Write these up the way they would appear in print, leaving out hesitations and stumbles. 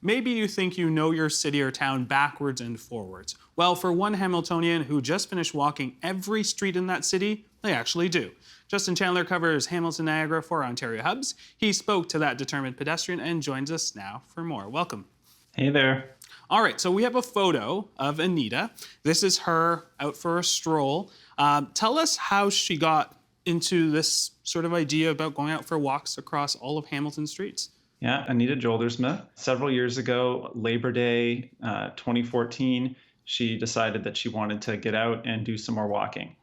Maybe you think you know your city or town backwards and forwards. Well, for one Hamiltonian who just finished walking every street in that city, they actually do. Justin Chandler covers Hamilton-Niagara for Ontario Hubs. He spoke to that determined pedestrian and joins us now for more. Welcome. Hey there. All right, so we have a photo of Anita. This is her out for a stroll. Tell us how she got into this sort of idea about going out for walks across all of Hamilton streets. Yeah, Anita Joldersma. Several years ago, Labor Day 2014, she decided that she wanted to get out and do some more walking.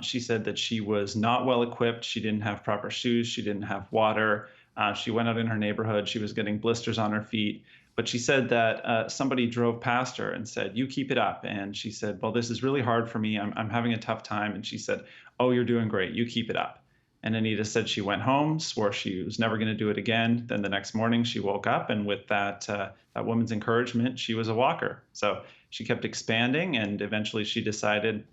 She said that she was not well equipped. She didn't have proper shoes. She didn't have water. She went out in her neighborhood. She was getting blisters on her feet. But she said that somebody drove past her and said, "You keep it up." And she said, "Well, this is really hard for me. I'm having a tough time." And she said, "Oh, you're doing great. You keep it up." And Anita said she went home, swore she was never going to do it again. Then the next morning she woke up, and with that woman's encouragement, she was a walker. So she kept expanding, and eventually she decided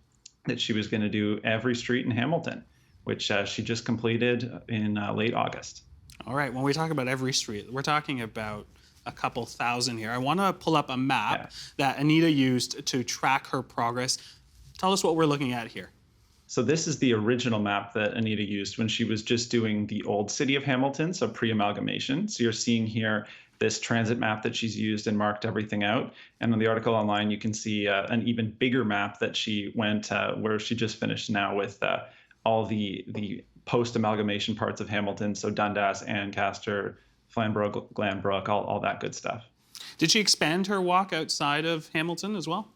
that she was going to do every street in Hamilton, which she just completed in late August. All right, when we talk about every street, we're talking about a couple thousand here. I want to pull up a map that Anita used to track her progress. Tell us what we're looking at here. So this is the original map that Anita used when she was just doing the old city of Hamilton, so pre-amalgamation. So you're seeing here this transit map that she's used and marked everything out. And on the article online, you can see an even bigger map that she went where she just finished now with all the post-amalgamation parts of Hamilton. So Dundas, Ancaster, Flamborough, Glanbrook, all that good stuff. Did she expand her walk outside of Hamilton as well?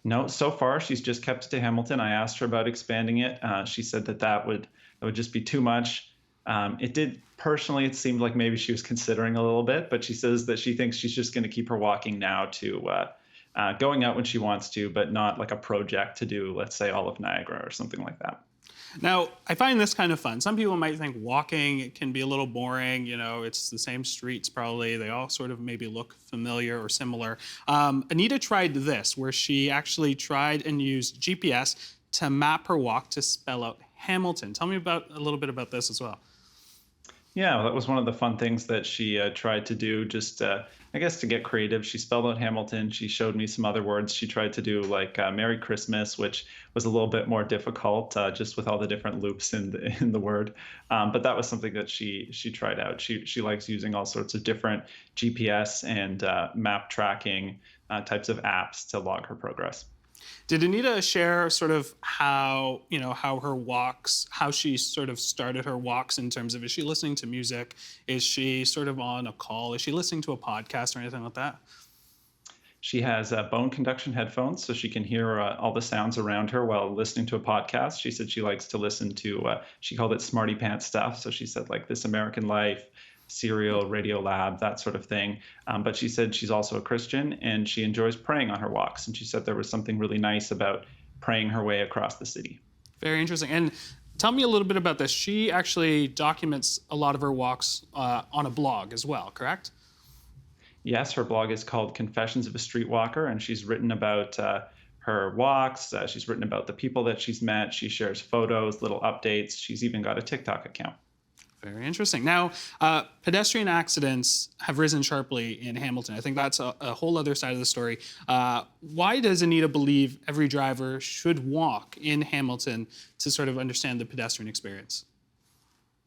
No, so far she's just kept it to Hamilton. I asked her about expanding it. She said that would just be too much. It seemed like maybe she was considering a little bit, but she says that she thinks she's just going to keep her walking now to going out when she wants to, but not like a project to do, let's say, all of Niagara or something like that. Now, I find this kind of fun. Some people might think walking can be a little boring. You know, it's the same streets probably. They all sort of maybe look familiar or similar. Anita tried this, where she actually tried and used GPS to map her walk to spell out Hamilton. Tell me a little bit about this as well. Yeah, well, that was one of the fun things that she tried to do, just I guess to get creative. She spelled out Hamilton. She showed me some other words. She tried to do like Merry Christmas, which was a little bit more difficult, just with all the different loops in the word. But that was something that she tried out. She likes using all sorts of different GPS and map tracking types of apps to log her progress. Did Anita share sort of how her walks, how she sort of started her walks in terms of, is she listening to music? Is she sort of on a call? Is she listening to a podcast or anything like that? She has bone conduction headphones, so she can hear all the sounds around her while listening to a podcast. She said she likes to listen to, she called it smarty pants stuff. So she said like This American Life, Serial, Radio Lab, that sort of thing. But she said she's also a Christian and she enjoys praying on her walks. And she said there was something really nice about praying her way across the city. Very interesting. And tell me a little bit about this. She actually documents a lot of her walks on a blog as well, correct? Yes, her blog is called Confessions of a Streetwalker, and she's written about her walks. She's written about the people that she's met. She shares photos, little updates. She's even got a TikTok account. Very interesting. Now, pedestrian accidents have risen sharply in Hamilton. I think that's a whole other side of the story. Why does Anita believe every driver should walk in Hamilton to sort of understand the pedestrian experience?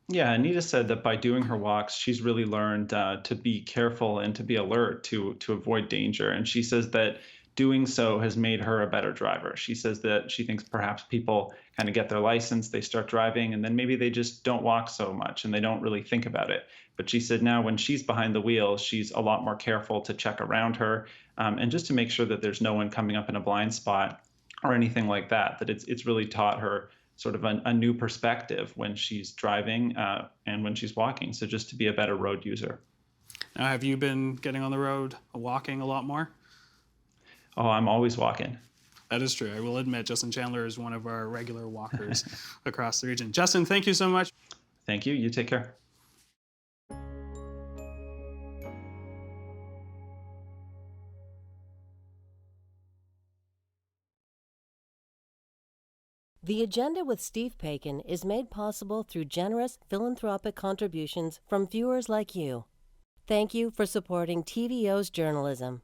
Yeah, Anita said that by doing her walks, she's really learned to be careful and to be alert to avoid danger. And she says that doing so has made her a better driver. She says that she thinks perhaps people kind of get their license, they start driving, and then maybe they just don't walk so much and they don't really think about it. But she said now when she's behind the wheel, she's a lot more careful to check around her and just to make sure that there's no one coming up in a blind spot or anything like that, that it's really taught her sort of a new perspective when she's driving and when she's walking. So just to be a better road user. Now, have you been getting on the road, walking a lot more? Oh, I'm always walking. That is true. I will admit, Justin Chandler is one of our regular walkers across the region. Justin, thank you so much. Thank you. You take care. The Agenda with Steve Paikin is made possible through generous philanthropic contributions from viewers like you. Thank you for supporting TVO's journalism.